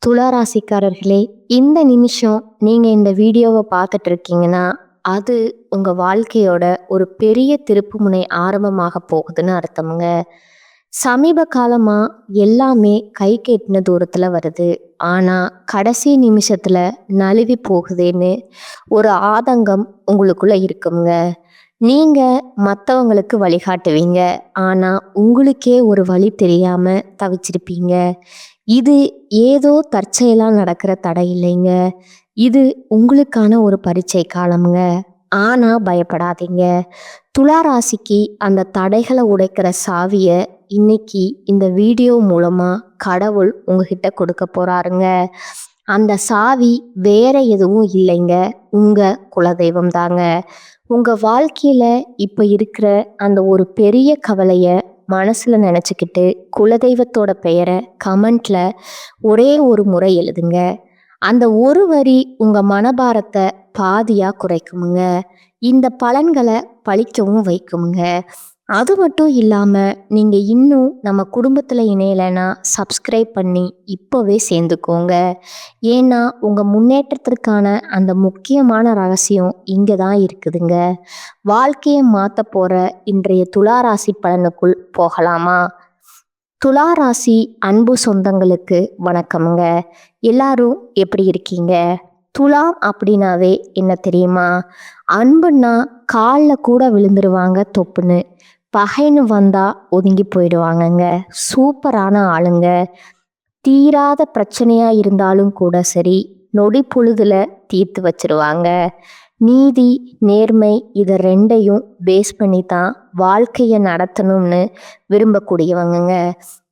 துளாராசிக்காரர்களே, இந்த நிமிஷம் நீங்க இந்த வீடியோவை பார்த்துட்டு இருக்கீங்கன்னா, அது உங்க வாழ்க்கையோட ஒரு பெரிய திருப்புமுனை ஆரம்பமாக போகுதுன்னு அர்த்தமுங்க. சமீப காலமா எல்லாமே கைக்கு எட்டுன தூரத்துல வருது. ஆனா, கடைசி நிமிஷத்துல நழுவி போகுதேன்னு ஒரு ஆதங்கம் உங்களுக்குள்ள இருக்குங்க. நீங்க மத்தவங்களுக்கு வழிகாட்டுவீங்க. ஆனா, உங்களுக்கே ஒரு வழி தெரியாம தவிச்சிருப்பீங்க. இது ஏதோ தற்செயலா நடக்கிற தடை இல்லைங்க. இது உங்களுக்கான ஒரு பரீட்சை காலம்ங்க. ஆனா பயப்படாதீங்க. துலா ராசிக்கு அந்த தடைகளை உடைக்கிற சாவிய இன்னைக்கு இந்த வீடியோ மூலமா கடவுள் உங்ககிட்ட கொடுக்க போறாருங்க. அந்த சாவி வேற எதுவும் இல்லைங்க. உங்க குலதெய்வம் தாங்க. உங்க வாழ்க்கையில இப்ப இருக்கிற அந்த ஒரு பெரிய கவலைய மனசுல நினைச்சுக்கிட்டு குலதெய்வத்தோட பெயரை கமெண்ட்ல ஒரே ஒரு முறை எழுதுங்க. அந்த ஒரு வரி உங்க மனபாரத்தை பாதியா குறைக்குமுங்க. இந்த பலன்களை பழிக்கவும் வைக்குமுங்க. அது மட்டும் இல்லாம நீங்க இன்னும் நம்ம குடும்பத்துல இணையலைன்னா சப்ஸ்கிரைப் பண்ணி இப்பவே சேர்ந்துக்கோங்க. ஏன்னா உங்க முன்னேற்றத்திற்கான அந்த முக்கியமான ரகசியம் இங்க தான் இருக்குதுங்க. வாழ்க்கையை மாத்த போற இன்றைய துளாராசி பலனுக்குள் போகலாமா? துளாராசி அன்பு சொந்தங்களுக்கு வணக்கமுங்க. எல்லாரும் எப்படி இருக்கீங்க? துலாம் அப்படின்னாவே என்ன தெரியுமா? அன்புன்னா காலில் கூட விழுந்துருவாங்க தொப்புன்னு. பகைன்னு வந்தா ஒதுங்கி போயிடுவாங்கங்க. சூப்பரான ஆளுங்க. தீராத பிரச்சனையா இருந்தாலும் கூட சரி, நொடி பொழுதுல தீர்த்து வச்சிருவாங்க. நீதி, நேர்மை இதை ரெண்டையும் பேஸ் பண்ணி தான் வாழ்க்கையை நடத்தணும்னு விரும்பக்கூடியவங்க.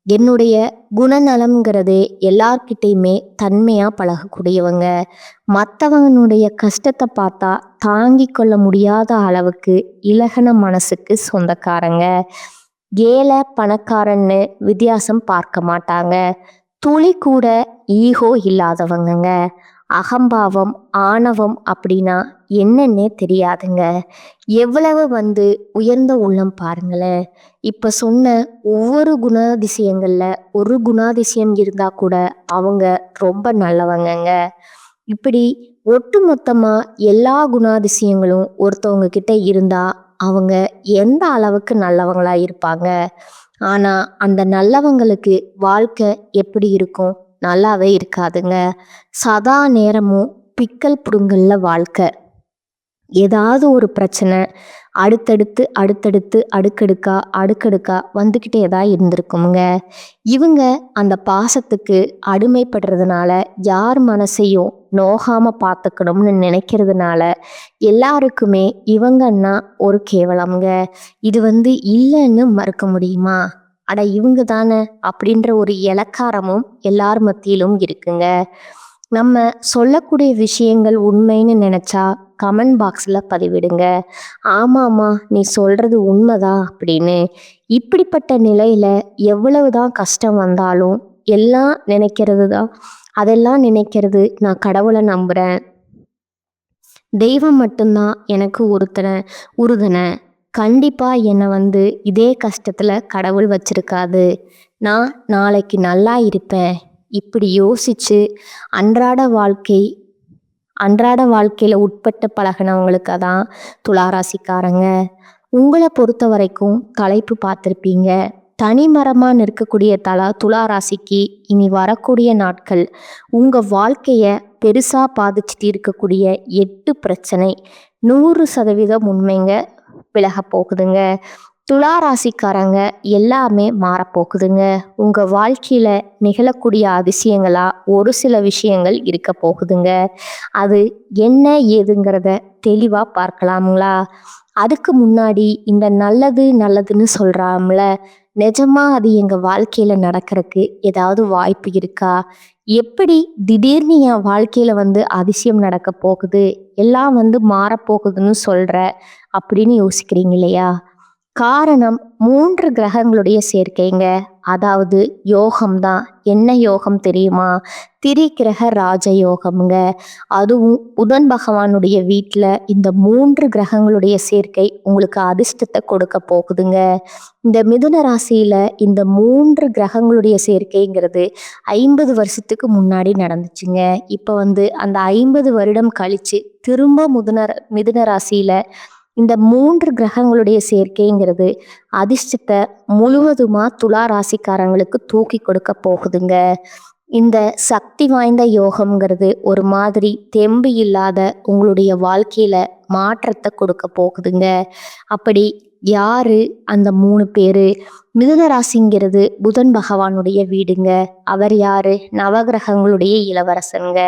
என்னுடைய குணநலம்ங்கிறதே எல்லார்கிட்டையுமே தன்மையாக பழகக்கூடியவங்க. மற்றவங்களுடைய கஷ்டத்தை பார்த்தா தாங்கி கொள்ள முடியாத அளவுக்கு இலகன மனசுக்கு சொந்தக்காரங்க. ஏழை பணக்காரன்னு வித்தியாசம் பார்க்க மாட்டாங்க. துளி கூட ஈகோ இல்லாதவங்கங்க. அகம்பாவம், ஆணவம் அப்படின்னா என்னன்னே தெரியாதுங்க. எவ்வளவு உயர்ந்த உள்ளம் பாருங்களேன். இப்ப சொன்ன ஒவ்வொரு குணாதிசயங்கள்ல ஒரு குணாதிசயம் இருந்தா கூட அவங்க ரொம்ப நல்லவங்கங்க. இப்படி ஒட்டுமொத்தமா எல்லா குணாதிசயங்களும் ஒருத்தவங்க கிட்ட இருந்தா அவங்க எந்த அளவுக்கு நல்லவங்களா இருப்பாங்க. ஆனா அந்த நல்லவங்களுக்கு வாழ்க்கை எப்படி இருக்கும்? நல்லாவே இருக்காதுங்க. சதா நேரமும் பிக்கல் புடுங்கல்ல வாழ்க்கை. ஏதாவது ஒரு பிரச்சனை அடுத்தடுத்து அடுத்தடுத்து அடுக்கடுக்கா வந்துக்கிட்டே தான் இருந்திருக்குமுங்க. இவங்க அந்த பாசத்துக்கு அடிமைப்படுறதுனால யார் மனசையும் நோகாம பார்த்துக்கணும்னு நினைக்கிறதுனால எல்லாருக்குமே இவங்கன்னா ஒரு கேவலம்ங்க. இது இல்லைன்னு மறுக்க முடியுமா? அட இவங்க தானே அப்படின்ற ஒரு இளக்காரமும் எல்லார் மத்தியிலும் இருக்குங்க. நம்ம சொல்லக்கூடிய விஷயங்கள் உண்மைன்னு நினச்சா கமெண்ட் பாக்ஸில் பதிவிடுங்க. ஆமாம்மா நீ சொல்கிறது உண்மைதான் அப்படின்னு. இப்படிப்பட்ட நிலையில் எவ்வளவு தான் கஷ்டம் வந்தாலும் அதெல்லாம் நினைக்கிறது நான் கடவுளை நம்புகிறேன், தெய்வம் மட்டும்தான் எனக்கு உறுதுணை, கண்டிப்பாக என்னை இதே கஷ்டத்தில் கடவுள் வச்சிருக்காது, நான் நாளைக்கு நல்லா இருப்பேன். இப்படி யோசிச்சு அன்றாட வாழ்க்கையில் உட்பட்டு பழகினவங்களுக்கு தான் துளாராசிக்காரங்க. உங்களை பொறுத்த வரைக்கும் தலைப்பு பார்த்துருப்பீங்க. தனிமரமாக நிற்கக்கூடிய துளாராசிக்கு இனி வரக்கூடிய நாட்கள் உங்கள் வாழ்க்கையை பெருசாக பாதிச்சுட்டு இருக்கக்கூடிய 8 பிரச்சனை 100% உண்மைங்க விலக போகுதுங்க. துளாராசிக்காரங்க எல்லாமே மாறப்போகுதுங்க. உங்கள் வாழ்க்கையில் நிகழக்கூடிய அதிசயங்களா ஒரு சில விஷயங்கள் இருக்க போகுதுங்க. அது என்ன ஏதுங்கிறத தெளிவாக பார்க்கலாமுங்களா? அதுக்கு முன்னாடி இந்த நல்லதுன்னு சொல்கிறாங்கள, நிஜமா அது எங்கள் வாழ்க்கையில் நடக்கிறதுக்கு ஏதாவது வாய்ப்பு இருக்கா? எப்படி திடீர்னு என் வாழ்க்கையில் அதிசயம் நடக்க போகுது, எல்லாம் மாறப்போகுதுன்னு சொல்கிற அப்படின்னு யோசிக்கிறீங்க இல்லையா? காரணம் 3 கிரகங்களுடைய சேர்க்கைங்க. அதாவது யோகம்தான். என்ன யோகம் தெரியுமா? திரிகிரக ராஜயோகம்ங்க. அதுவும் புதன் பகவானுடைய வீட்ல இந்த 3 கிரகங்களுடைய சேர்க்கை உங்களுக்கு அதிர்ஷ்டத்தை கொடுக்க போகுதுங்க. இந்த மிதுன ராசியில இந்த 3 கிரகங்களுடைய சேர்க்கைங்கிறது 50 வருஷத்துக்கு முன்னாடி நடந்துச்சுங்க. இப்போ அந்த 50 வருடம் கழிச்சு திரும்ப மிதுன ராசியில இந்த 3 கிரகங்களுடைய சேர்க்கைங்கிறது அதிர்ஷ்டத்தை முழுவதுமா துலா ராசிக்காரங்களுக்கு தூக்கி கொடுக்க போகுதுங்க. இந்த சக்தி வாய்ந்த யோகம்ங்கிறது ஒரு மாதிரி தெம்பு இல்லாத உங்களுடைய வாழ்க்கையில மாற்றத்தை கொடுக்க போகுதுங்க. அப்படி யாரு அந்த 3 பேரு? மிதுன ராசிங்கிறது புதன் பகவானுடைய வீடுங்க. அவர் யாரு? நவகிரகங்களுடைய இளவரசனுங்க.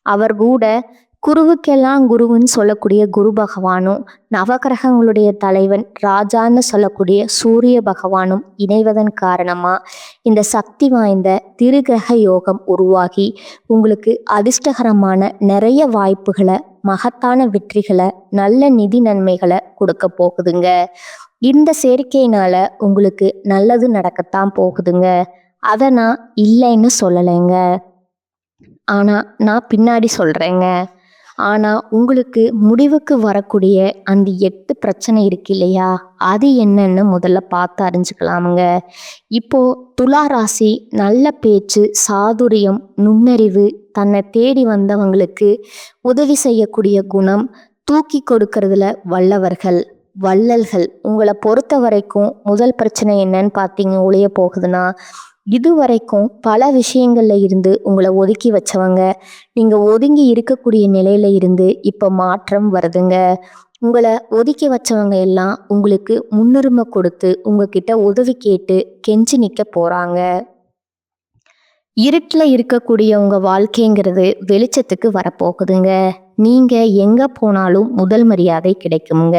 அவர் கூட குருவுக்கெல்லாம் குருவுன்னு சொல்லக்கூடிய குரு பகவானும், நவகிரகங்களுடைய தலைவன் ராஜான்னு சொல்லக்கூடிய சூரிய பகவானும் இணைவதன் காரணமா இந்த சக்தி வாய்ந்த திருகிரக யோகம் உருவாகி உங்களுக்கு அதிர்ஷ்டகரமான நிறைய வாய்ப்புகளை, மகத்தான வெற்றிகளை, நல்ல நிதி நன்மைகளை கொடுக்க போகுதுங்க. இந்த சேர்க்கையினால உங்களுக்கு நல்லது நடக்கத்தான் போகுதுங்க. அதை நான் இல்லைன்னு சொல்லலைங்க, ஆனா நான் பின்னாடி சொல்றேங்க. ஆனா உங்களுக்கு முடிவுக்கு வரக்கூடிய அந்த 8 பிரச்சனை இருக்கு இல்லையா, அது என்னன்னு முதல்ல பார்த்து அறிஞ்சுக்கலாமுங்க. இப்போ துலா ராசி நல்ல பேச்சு, சாதுரியம், நுண்ணறிவு, தன்னை தேடி வந்தவங்களுக்கு உதவி செய்யக்கூடிய குணம், தூக்கி கொடுக்கறதுல வல்லவர்கள், வள்ளல்கள். உங்களை பொறுத்த வரைக்கும் முதல் பிரச்சனை என்னன்னு பார்த்தீங்க ஒழிய போகுதுன்னா, இதுவரைக்கும் பல விஷயங்கள்ல இருந்து உங்களை ஒதுக்கி வச்சவங்க, நீங்க ஒதுங்கி இருக்கக்கூடிய நிலையில இருந்து இப்ப மாற்றம் வருதுங்க. உங்களை ஒதுக்கி வச்சவங்க எல்லாம் உங்களுக்கு முன்னுரிமை கொடுத்து உங்ககிட்ட உதவி கேட்டு கெஞ்சி நிக்க போறாங்க. இருட்டில் இருக்கக்கூடிய உங்க வாழ்க்கைங்கிறது வெளிச்சத்துக்கு வரப்போகுதுங்க. நீங்க எங்க போனாலும் முதல் மரியாதை கிடைக்குமுங்க.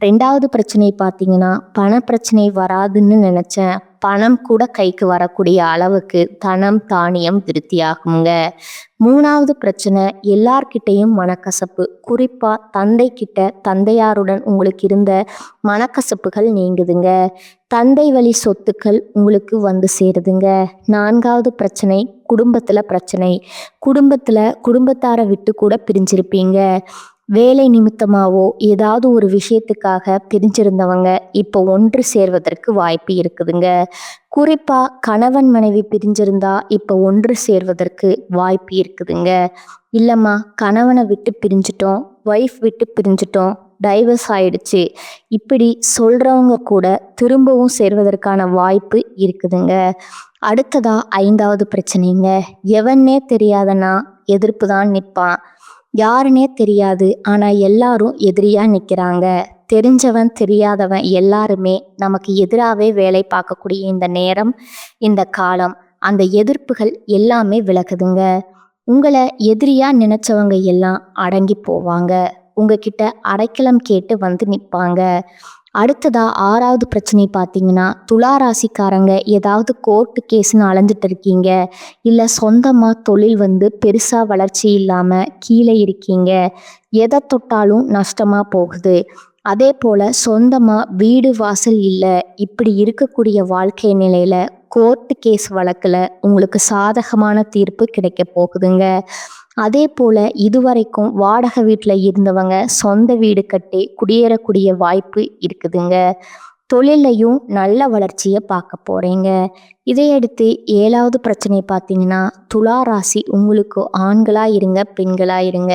2வது பிரச்சனை பார்த்தீங்கன்னா, பண பிரச்சனை வராதுன்னு நினைச்சேன், பணம் கூட கைக்கு வரக்கூடிய அளவுக்கு தனம் தானியம் திருப்தியாகுங்க. 3வது பிரச்சனை, எல்லார்கிட்டையும் மனக்கசப்பு, குறிப்பா தந்தை கிட்ட, தந்தையாருடன் உங்களுக்கு இருந்த மனக்கசப்புகள் நீங்குதுங்க. தந்தை வழி சொத்துக்கள் உங்களுக்கு வந்து சேருதுங்க. 4வது பிரச்சனை, குடும்பத்துல பிரச்சனை. குடும்பத்தாரை விட்டு கூட பிரிஞ்சிருப்பீங்க. வேலை நிமித்தமாவோ ஏதாவது ஒரு விஷயத்துக்காக பிரிஞ்சிருந்தவங்க இப்போ ஒன்று சேர்வதற்கு வாய்ப்பு இருக்குதுங்க. குறிப்பா கணவன் மனைவி பிரிஞ்சிருந்தா இப்போ ஒன்று சேர்வதற்கு வாய்ப்பு இருக்குதுங்க. இல்லம்மா, கணவனை விட்டு பிரிஞ்சிட்டோம், ஒய்ஃப் விட்டு பிரிஞ்சிட்டோம், டைவர்ஸ் ஆயிடுச்சு, இப்படி சொல்றவங்க கூட திரும்பவும் சேர்வதற்கான வாய்ப்பு இருக்குதுங்க. அடுத்ததா 5வது பிரச்சனைங்க, எவனே தெரியாதனா எதிர்ப்பு தான் நிற்பான். யாருன்னே தெரியாது, ஆனா எல்லாரும் எதிரியா நிற்கிறாங்க. தெரிஞ்சவன் தெரியாதவன் எல்லாருமே நமக்கு எதிராகவே வேலை பார்க்கக்கூடிய இந்த நேரம், இந்த காலம், அந்த எதிர்ப்புகள் எல்லாமே விலகுதுங்க. உங்களை எதிரியா நினைச்சவங்க எல்லாம் அடங்கி போவாங்க. உங்ககிட்ட அடைக்கலம் கேட்டு வந்து நிற்பாங்க. அடுத்ததா 6வது பிரச்சனை பார்த்தீங்கன்னா, துலா ராசிக்காரங்க ஏதாவது கோர்ட்டு கேஸ்ன்னு அலைஞ்சிட்டு இருக்கீங்க, இல்லை சொந்தமாக தொழில் பெருசாக வளர்ச்சி இல்லாமல் கீழே இருக்கீங்க, எதை தொட்டாலும் நஷ்டமாக போகுது. அதே போல் சொந்தமாக வீடு வாசல் இல்லை, இப்படி இருக்கக்கூடிய வாழ்க்கை நிலையில் கோர்ட்டு கேஸ் வழக்கில் உங்களுக்கு சாதகமான தீர்ப்பு கிடைக்க போகுதுங்க. அதே போல் இதுவரைக்கும் வாடகை வீட்டில் இருந்தவங்க சொந்த வீடு கட்டி குடியேறக்கூடிய வாய்ப்பு இருக்குதுங்க. தொழிலையும் நல்ல வளர்ச்சியை பார்க்க போகிறீங்க. இதையடுத்து 7வது பிரச்சனை பார்த்தீங்கன்னா, துலா ராசி உங்களுக்கு ஆண்களாக இருங்க, பெண்களாக இருங்க,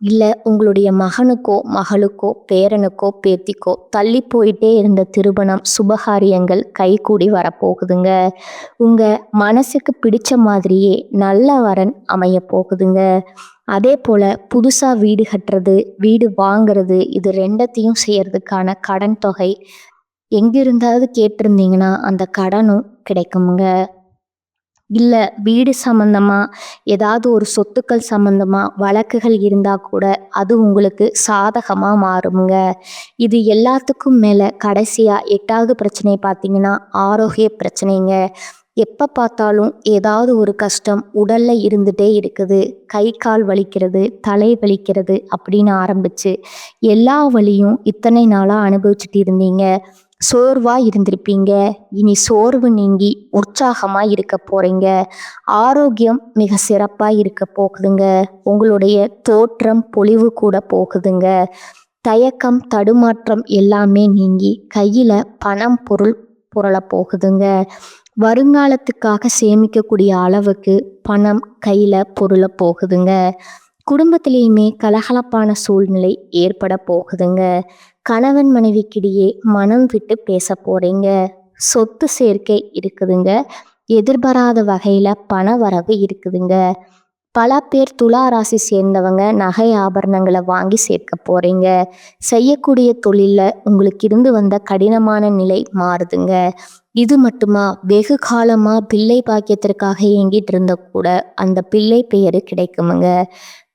இல்லை உங்களுடைய மகனுக்கோ மகளுக்கோ பேரனுக்கோ பேத்திக்கோ தள்ளி போயிட்டே இருந்த திருமணம் சுபகாரியங்கள் கைகூடி வரப்போகுதுங்க. உங்கள் மனசுக்கு பிடிச்ச மாதிரியே நல்ல வரன் அமைய போகுதுங்க. அதே போல் புதுசாக வீடு கட்டுறது, வீடு வாங்கிறது, இது 2த்தையும் செய்யறதுக்கான கடன் தொகை எங்கிருந்தாவது கேட்டிருந்தீங்கன்னா அந்த கடனும் கிடைக்குமுங்க. இல்லை வீடு சம்பந்தமாக ஏதாவது ஒரு சொத்துக்கள் சம்பந்தமாக வழக்குகள் இருந்தால் கூட அது உங்களுக்கு சாதகமாக மாறுமுங்க. இது எல்லாத்துக்கும் மேலே கடைசியாக 8வது பிரச்சனை பார்த்தீங்கன்னா, ஆரோக்கிய பிரச்சனைங்க. எப்போ பார்த்தாலும் ஏதாவது ஒரு கஷ்டம் உடல்ல இருந்துகிட்டே இருக்குது. கை கால் வலிக்கிறது, தலை வலிக்கிறது அப்படின்னு ஆரம்பிச்சு எல்லா வலியும் இத்தனை நாளாக அனுபவிச்சுட்டு இருந்தீங்க. சோர்வா இருந்திருப்பீங்க. இனி சோர்வு நீங்கி உற்சாகமா இருக்க போறீங்க. ஆரோக்கியம் மிக சிறப்பா இருக்க போகுதுங்க. உங்களுடைய தோற்றம் பொலிவு கூட போகுதுங்க. தயக்கம் தடுமாற்றம் எல்லாமே நீங்கி கையில பணம் பொருள் புரள போகுதுங்க. வருங்காலத்துக்காக சேமிக்கக்கூடிய அளவுக்கு பணம் கையில பொருள போகுதுங்க. குடும்பத்திலேயுமே கலகலப்பான சூழ்நிலை ஏற்பட போகுதுங்க. கணவன் மனைவிக்கிடையே மனம் விட்டு பேச போறீங்க. சொத்து சேர்க்கை இருக்குதுங்க. எதிர்பாராத வகையில பண வரவு இருக்குதுங்க. பல பேர் துலா ராசி சேர்ந்தவங்க நகை ஆபரணங்களை வாங்கி சேர்க்க போறீங்க. செய்யக்கூடிய தொழில்ல உங்களுக்கு இருந்து வந்த கடினமான நிலை மாறுதுங்க. இது மட்டுமா, வெகு காலமா பிள்ளை பாக்கியத்திற்காக ஏங்கிட்டு இருந்த கூட அந்த பிள்ளை பெயரு கிடைக்குமுங்க.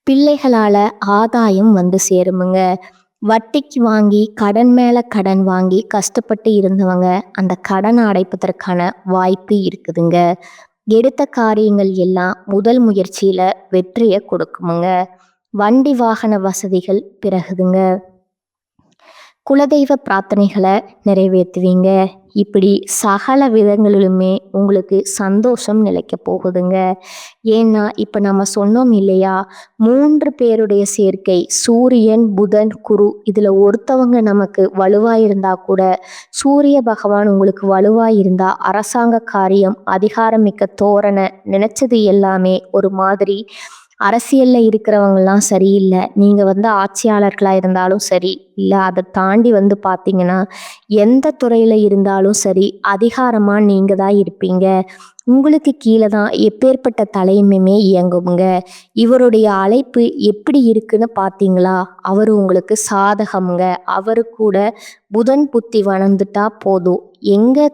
பிள்ளைகளால ஆதாயம் வந்து சேருமுங்க. வட்டிக்கு வாங்கி கடன் மேல கடன் வாங்கி கஷ்டப்பட்டு இருந்தவங்க அந்த கடனை அடைப்பதற்கான வாய்ப்பு இருக்குதுங்க. எடுத்த காரியங்கள் எல்லாம் முதல் முயற்சியில வெற்றியை கொடுக்குமுங்க. வண்டி வாகன வசதிகள் பிறகுதுங்க. குலதெய்வ பிரார்த்தனைகளை நிறைவேற்றுவீங்க. இப்படி சகல விதங்களிலுமே உங்களுக்கு சந்தோஷம் நிலைக்க போகுதுங்க. ஏன்னா இப்போ நம்ம சொன்னோம் இல்லையா, 3 பேருடைய சேர்க்கை சூரியன் புதன் குரு, இதில் ஒருத்தவங்க நமக்கு வலுவாக இருந்தால் கூட சூரிய பகவான் உங்களுக்கு வலுவாக இருந்தால் அரசாங்க காரியம் அதிகாரமிக்க தோரணை நினைச்சது எல்லாமே ஒரு மாதிரி. அரசியலில் இருக்கிறவங்கலாம் சரியில்லை, நீங்கள் ஆட்சியாளர்களாக இருந்தாலும் சரி, இல்லை அதை தாண்டி பார்த்தீங்கன்னா எந்த துறையில் இருந்தாலும் சரி அதிகாரமாக நீங்கள் தான் இருப்பீங்க. உங்களுக்கு கீழே தான் எப்பேற்பட்ட தலைமையுமே இயங்குங்க. இவருடைய அழைப்பு எப்படி இருக்குன்னு பார்த்தீங்களா, அவர் உங்களுக்கு சாதகமுங்க. அவரு கூட புதன் புத்தி வளர்ந்துட்டா போதும், எங்கே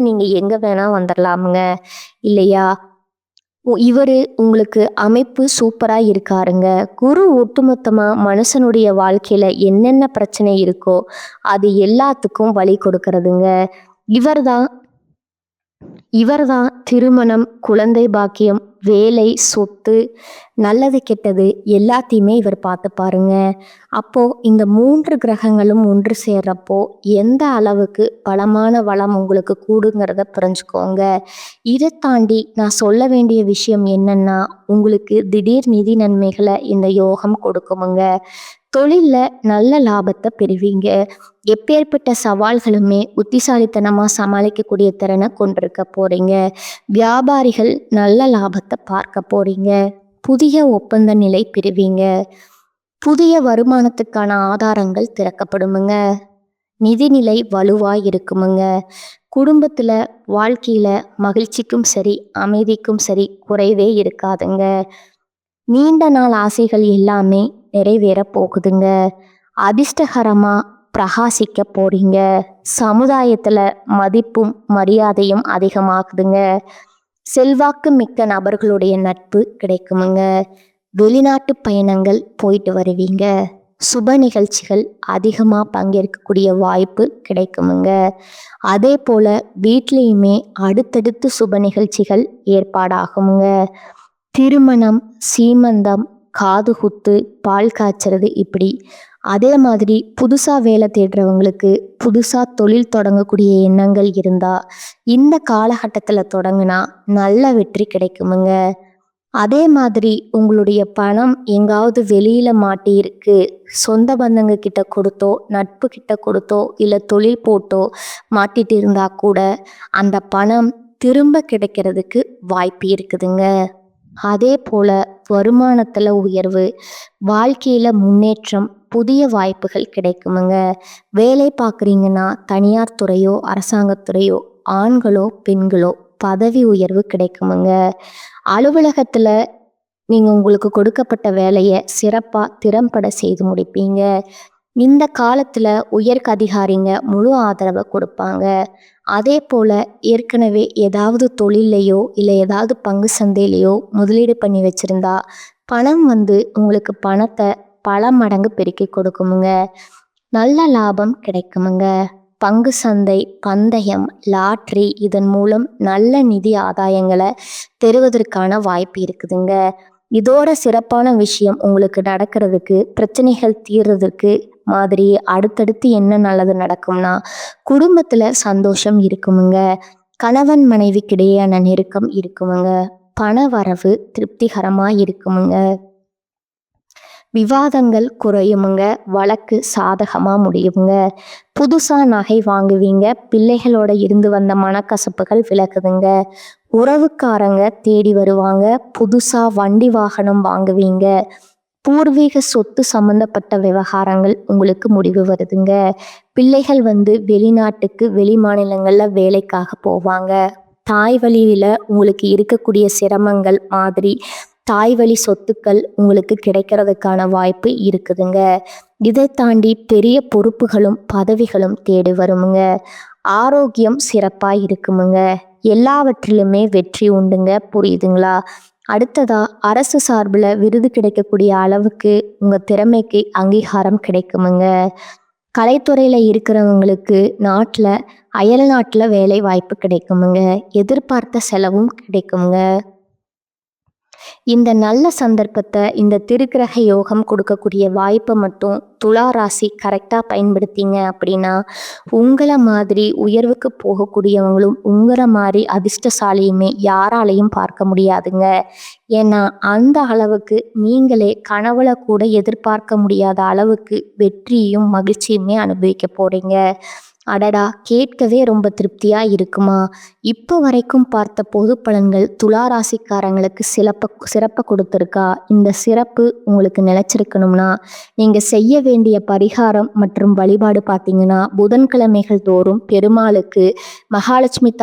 நீங்கள் எங்கே வேணால் வந்துடலாமுங்க இல்லையா. இவர் உங்களுக்கு அமைப்பு சூப்பராக இருக்காருங்க. குரு ஒட்டுமொத்தமாக மனுஷனுடைய வாழ்க்கையில் என்னென்ன பிரச்சனை இருக்கோ அது எல்லாத்துக்கும் வழி கொடுக்கறதுங்க. இவர்தான் திருமணம், குழந்தை பாக்கியம், வேலை, சொத்து, நல்லது கெட்டது எல்லாத்தையுமே இவர் பார்த்து பாருங்க. அப்போ இந்த 3 கிரகங்களும் ஒன்று சேர்றப்போ எந்த அளவுக்கு பலமான வளம் உங்களுக்கு கூடுங்கிறத புரிஞ்சுக்கோங்க. இதை தாண்டி நான் சொல்ல வேண்டிய விஷயம் என்னன்னா, உங்களுக்கு திடீர் நிதி நன்மைகளை இந்த யோகம் கொடுக்குமுங்க. தொழிலில் நல்ல லாபத்தை பெறுவீங்க. எப்பேற்பட்ட சவால்களுமே புத்திசாலித்தனமாக சமாளிக்கக்கூடிய திறனை கொண்டிருக்க போறீங்க. வியாபாரிகள் நல்ல லாபத்தை பார்க்க போறீங்க. புதிய ஒப்பந்த நிலை பெறுவீங்க. புதிய வருமானத்துக்கான ஆதாரங்கள் திறக்கப்படுமுங்க. நிதிநிலை வலுவாக இருக்குமுங்க. குடும்பத்தில் வாழ்க்கையில் மகிழ்ச்சிக்கும் சரி அமைதிக்கும் சரி குறைவே இருக்காதுங்க. நீண்ட நாள் ஆசைகள் எல்லாமே நிறைவேற போகுதுங்க. அதிர்ஷ்டகரமாக பிரகாசிக்க போறீங்க. சமுதாயத்தில் மதிப்பும் மரியாதையும் அதிகமாகுதுங்க. செல்வாக்கு மிக்க நபர்களுடைய நட்பு கிடைக்குமுங்க. வெளிநாட்டு பயணங்கள் போயிட்டு வருவீங்க. சுப நிகழ்ச்சிகள் அதிகமாக பங்கேற்கக்கூடிய வாய்ப்பு கிடைக்குமுங்க. அதே போல் வீட்லேயுமே அடுத்தடுத்து சுப நிகழ்ச்சிகள் ஏற்பாடாகுமுங்க. திருமணம், சீமந்தம், காதுகுத்து, பால் காய்ச்சறது, இப்படி அதே மாதிரி புதுசாக வேலை தேடுறவங்களுக்கு புதுசாக தொழில் தொடங்கக்கூடிய எண்ணங்கள் இருந்தால் இந்த காலகட்டத்தில் தொடங்கினா நல்ல வெற்றி கிடைக்குமுங்க. அதே மாதிரி உங்களுடைய பணம் எங்காவது வெளியில் மாட்டியிருக்கு, சொந்த பந்தங்க கிட்ட கொடுத்தோ நட்பு கிட்ட கொடுத்தோ இல்லை தொழில் போட்டோ மாட்டிட்டு இருந்தால் கூட அந்த பணம் திரும்ப கிடைக்கிறதுக்கு வாய்ப்பு இருக்குதுங்க. அதே போல் வருமானத்தில் உயர்வு, வாழ்க்கையில் முன்னேற்றம், புதிய வாய்ப்புகள் கிடைக்குமுங்க. வேலை பார்க்குறீங்கன்னா தனியார் துறையோ அரசாங்கத்துறையோ, ஆண்களோ பெண்களோ பதவி உயர்வு கிடைக்குமுங்க. அலுவலகத்தில் நீங்கள் உங்களுக்கு கொடுக்கப்பட்ட வேலையை சிறப்பாக திறம்பட செய்து முடிப்பீங்க. இந்த காலத்தில் உயர் அதிகாரிங்க முழு ஆதரவை கொடுப்பாங்க. அதே போல் ஏற்கனவே ஏதாவது தொழிலையோ இல்லை ஏதாவது பங்கு சந்தையிலையோ முதலீடு பண்ணி வச்சுருந்தா பணம் உங்களுக்கு பணத்தை பல மடங்கு பெருக்கி கொடுக்குமுங்க. நல்ல லாபம் கிடைக்குமுங்க. பங்கு சந்தை, பந்தயம், லாட்ரி, இதன் மூலம் நல்ல நிதி ஆதாயங்களை பெறுவதற்கான வாய்ப்பு இருக்குதுங்க. இதோட சிறப்பான விஷயம் உங்களுக்கு நடக்கிறதுக்கு, பிரச்சனைகள் தீர்றதுக்கு மாதிரி அடுத்தடுத்து என்ன நல்லது நடக்கும்னா, குடும்பத்துல சந்தோஷம் இருக்குமுங்க. கணவன் மனைவிக்கிடையேயான நெருக்கம் இருக்குமுங்க. பண வரவு திருப்திகரமா இருக்குமுங்க. விவாதங்கள் குறையுமுங்க. வழக்கு சாதகமா முடியுமுங்க. புதுசா நகை வாங்குவீங்க. பிள்ளைகளோட இருந்து வந்த மனக்கசப்புகள் விலகுதுங்க. உறவுக்காரங்க தேடி வருவாங்க. புதுசா வண்டி வாகனம் வாங்குவீங்க. பூர்வீக சொத்து சம்பந்தப்பட்ட விவகாரங்கள் உங்களுக்கு முடிவு வருதுங்க. பிள்ளைகள் வெளிநாட்டுக்கு வெளி மாநிலங்கள்ல வேலைக்காக போவாங்க. தாய் வழியில உங்களுக்கு இருக்கக்கூடிய சிரமங்கள் மாதிரி தாய் வழி சொத்துக்கள் உங்களுக்கு கிடைக்கிறதுக்கான வாய்ப்பு இருக்குதுங்க. இதை தாண்டி பெரிய பொறுப்புகளும் பதவிகளும் தேடி வருமுங்க. ஆரோக்கியம் சிறப்பா இருக்குமுங்க. எல்லாவற்றிலுமே வெற்றி உண்டுங்க. புரியுதுங்களா? அடுத்ததா அரசு சார்பில் விருது கிடைக்கக்கூடிய அளவுக்கு உங்க திறமைக்கு அங்கீகாரம் கிடைக்குமுங்க. கலைத்துறையில இருக்கிறவங்களுக்கு அயல் நாட்டில் வேலை வாய்ப்பு கிடைக்குமுங்க. எதிர்பார்த்த செலவும் கிடைக்குமுங்க. இந்த நல்ல சந்தர்ப்பத்தை, இந்த திருக்கிரக யோகம் கொடுக்கக்கூடிய வாய்ப்பை மட்டும் துலா ராசி கரெக்டாக பயன்படுத்திங்க அப்படின்னா, உங்களை மாதிரி உயர்வுக்கு போகக்கூடியவங்களும் உங்களை மாதிரி அதிர்ஷ்டசாலியுமே யாராலையும் பார்க்க முடியாதுங்க. ஏன்னா அந்த அளவுக்கு நீங்களே கனவுல கூட எதிர்பார்க்க முடியாத அளவுக்கு வெற்றியும் மகிழ்ச்சியுமே அனுபவிக்க போறீங்க. அடடா, கேட்கவே ரொம்ப திருப்தியா இருக்குமா? இப்போ வரைக்கும் பார்த்த பொது பலன்கள் துலா ராசிக்காரங்களுக்கு சிறப்பை கொடுத்துருக்கா? இந்த சிறப்பு உங்களுக்கு நிலைச்சிருக்கணும்னா நீங்க செய்ய வேண்டிய பரிகாரம் மற்றும் வழிபாடு பார்த்தீங்கன்னா, புதன்கிழமைகள் தோறும் பெருமாளுக்கு மகாலட்சுமி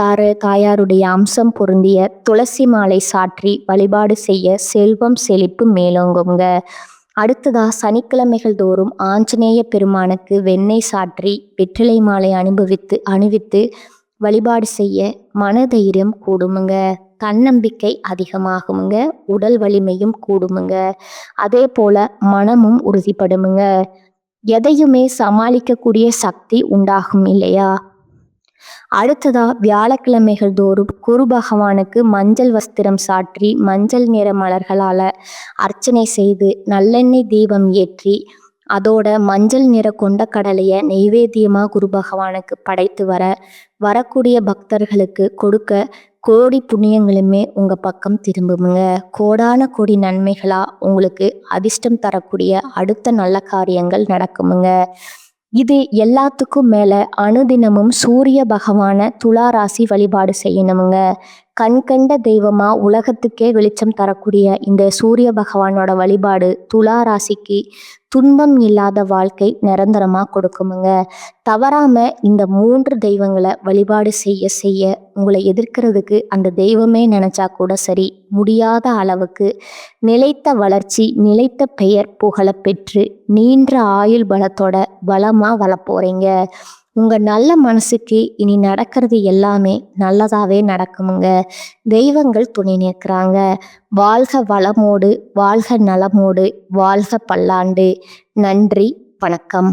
தாயாருடைய அம்சம் பொருந்திய துளசி மாலை சாற்றி வழிபாடு செய்ய செல்வம் செழிப்பு மேலோங்குங்க. அடுத்ததா சனிக்கிழமைகள் தோறும் ஆஞ்சநேய பெருமானுக்கு வெண்ணெய் சாற்றி வெற்றிலை மாலை அணிவித்து வழிபாடு செய்ய மனதைரியம் கூடுமுங்க. தன்னம்பிக்கை அதிகமாகுமுங்க. உடல் வலிமையும் கூடுமுங்க. அதே போல மனமும் உறுதிப்படுமுங்க. எதையுமே சமாளிக்கக்கூடிய சக்தி உண்டாகும் இல்லையா? அடுத்ததா வியாழக்கிழமைகள் தோறும் குரு பகவானுக்கு மஞ்சள் வஸ்திரம் சாற்றி மஞ்சள் நிற மலர்களால அர்ச்சனை செய்து நல்லெண்ணெய் தீபம் ஏற்றி அதோட மஞ்சள் நிற கொண்ட கடலையை நெய்வேத்தியமா குரு பகவானுக்கு படைத்து வரக்கூடிய பக்தர்களுக்கு கொடுக்க கோடி புண்ணியங்களுமே உங்க பக்கம் திரும்புமுங்க. கோடான கோடி நன்மைகளா உங்களுக்கு அதிர்ஷ்டம் தரக்கூடிய அடுத்த நல்ல காரியங்கள் நடக்குமுங்க. இது எல்லாத்துக்கும் மேல அனுதினமும் சூரிய பகவான துலா ராசி வழிபாடு செய்யணுமுங்க. கண்கண்ட தெய்வமா உலகத்துக்கே வெளிச்சம் தரக்கூடிய இந்த சூரிய பகவானோட வழிபாடு துலா ராசிக்கு துன்பம் இல்லாத வாழ்க்கை நிரந்தரமா கொடுக்குமுங்க. தவறாம இந்த 3 தெய்வங்களை வழிபாடு செய்ய செய்ய உங்களை எதிர்க்கிறதுக்கு அந்த தெய்வமே நினைச்சா கூட சரி முடியாத அளவுக்கு நிலைத்த வளர்ச்சி, நிலைத்த பெயர் புகழ பெற்று நீண்ட ஆயுள் பலத்தோட பலமா வளப்போறீங்க. உங்க நல்ல மனசுக்கு இனி நடக்கிறது எல்லாமே நல்லதாவே நடக்குமுங்க. தெய்வங்கள் துணை நிற்கிறாங்க. வாழ்க வளமோடு, வாழ்க நலமோடு, வாழ்க பல்லாண்டு. நன்றி, வணக்கம்.